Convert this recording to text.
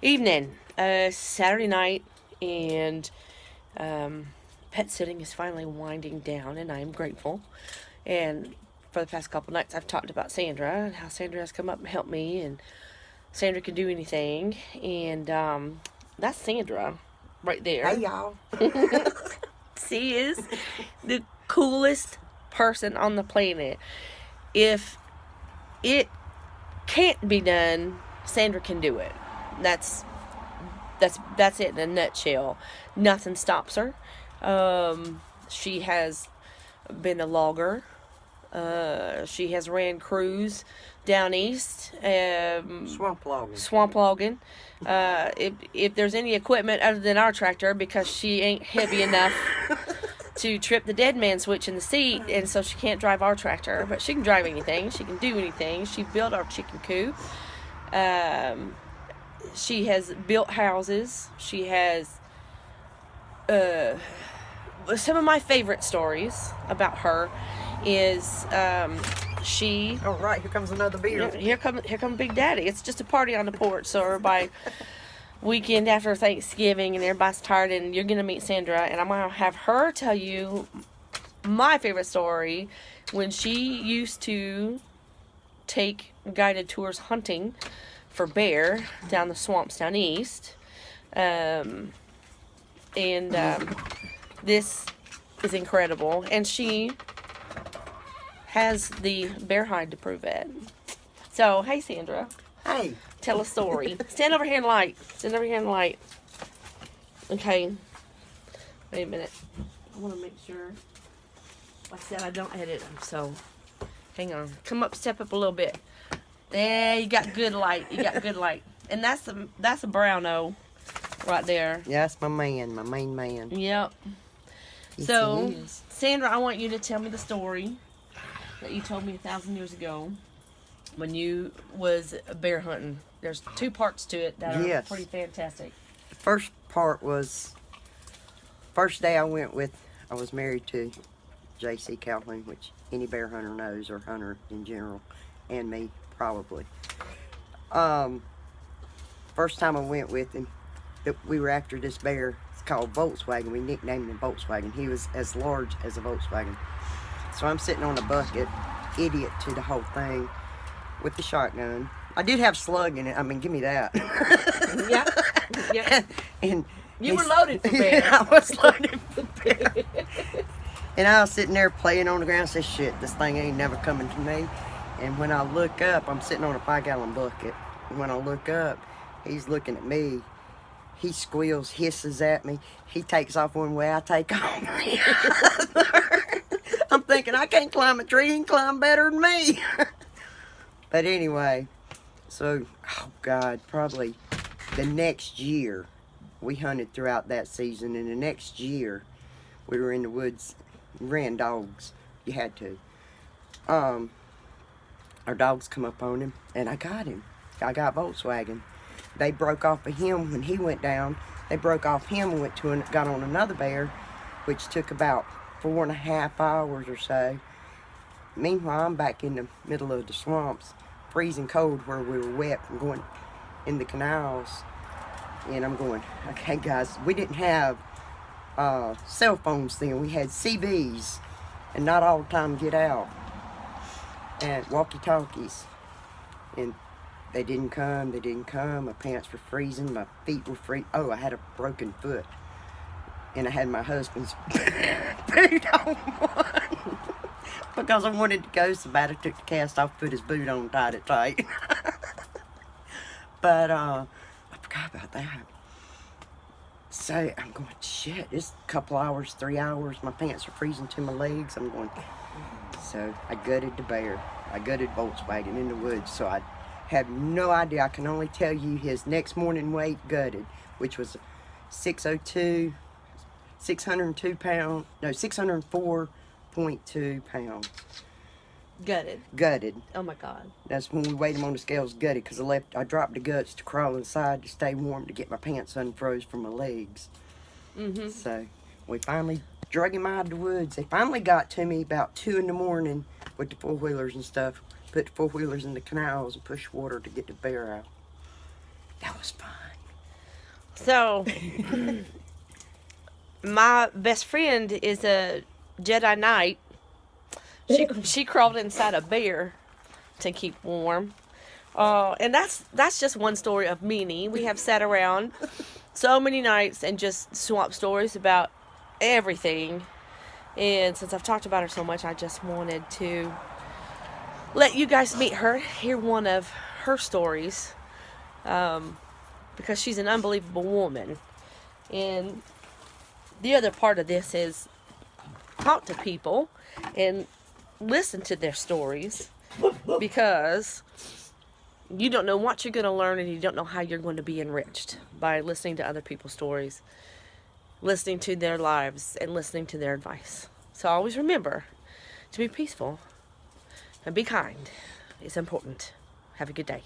Evening, Saturday night, and pet sitting is finally winding down, and I am grateful. And for the past couple nights, I've talked about Sandra and how Sandra has come up and helped me, and Sandra can do anything. And that's Sandra right there. Hey, y'all. She is the coolest person on the planet. If it can't be done, Sandra can do it. That's it in a nutshell. Nothing stops her. She has been a logger. She has ran crews down east. Swamp logging. Swamp logging. If there's any equipment other than our tractor, because she ain't heavy enough to trip the dead man switch in the seat, and so she can't drive our tractor, but she can drive anything. She can do anything. She built our chicken coop. She has built houses. She has some of my favorite stories about her is she. Oh, right, here comes another beer. Here come Big Daddy. It's just a party on the porch, so everybody weekend after Thanksgiving and everybody's tired, and you're gonna meet Sandra, and I'm gonna have her tell you my favorite story when she used to take guided tours hunting for bear down the swamps down east. This is incredible, and she has the bear hide to prove it. So, hey Sandra, Hey. tell a story. Stand over here in light. Stand over here in light. Okay. Wait a minute. I want to make sure. Like I said, I don't edit them, so hang on. Come up, step up a little bit. There, you got good light. You got good light. And that's a brown-o right there. Yeah, that's my man, my main man. Yep. Yes, So, he is. Sandra, I want you to tell me the story that you told me 1,000 years ago when you was bear hunting. There's 2 parts to it that are Yes. pretty fantastic. The first part was, first day I went with, I was married to J.C. Calhoun, which any bear hunter knows, or hunter in general, and me, probably. First time I went with him, we were after this bear. It's called Volkswagen. We nicknamed him Volkswagen. He was as large as a Volkswagen. So I'm sitting on a bucket, idiot to the whole thing, with the shotgun. I did have slug in it. I mean, give me that. Yeah. And You were loaded for bear. I was loaded for bear. And I was sitting there playing on the ground. I said, shit, this thing ain't never coming to me. And when I look up, I'm sitting on a 5-gallon bucket. And when I look up, he's looking at me. He squeals, hisses at me. He takes off one way, I take off the other. I'm thinking, I can't climb a tree. He can climb better than me. But anyway, so, oh God, probably the next year, we hunted throughout that season. And the next year, we were in the woods, ran dogs. You had to. Our dogs come up on him, and I got him. I got Volkswagen. They broke off of him when he went down. They broke off him and got on another bear, which took about 4.5 hours or so. Meanwhile, I'm back in the middle of the swamps, freezing cold where we were wet from going in the canals. And I'm going, okay guys, we didn't have cell phones then. We had CBs, and not all the time get out, and walkie-talkies. And they didn't come. My pants were freezing. My feet were free. Oh, I had a broken foot. And I had my husband's boot on one. Because I wanted to go so bad, I took the cast off, put his boot on, tied it tight. But I forgot about that. So I'm going, shit, it's a couple hours, 3 hours. My pants are freezing to my legs. I'm going, so I gutted the bear. I gutted Volkswagen in the woods. So I have no idea. I can only tell you his next morning weight gutted, which was 602 pounds. No, 604.2 pounds. Gutted. Oh my God. That's when we weighed him on the scales, gutted, because I dropped the guts to crawl inside to stay warm to get my pants unfroze from my legs. Mm-hmm. So we finally drug him out of the woods. They finally got to me about 2 in the morning with the 4-wheelers and stuff. Put the 4-wheelers in the canals and push water to get the bear out. That was fun. So, my best friend is a Jedi Knight. She crawled inside a bear to keep warm. And that's just one story of many. We have sat around so many nights and just swapped stories about everything. And since I've talked about her so much, I just wanted to let you guys meet her, hear one of her stories, because she's an unbelievable woman. And the other part of this is talk to people and listen to their stories, because you don't know what you're going to learn, and you don't know how you're going to be enriched by listening to other people's stories, listening to their lives, and listening to their advice. So always remember to be peaceful and be kind. It's important. Have a good day.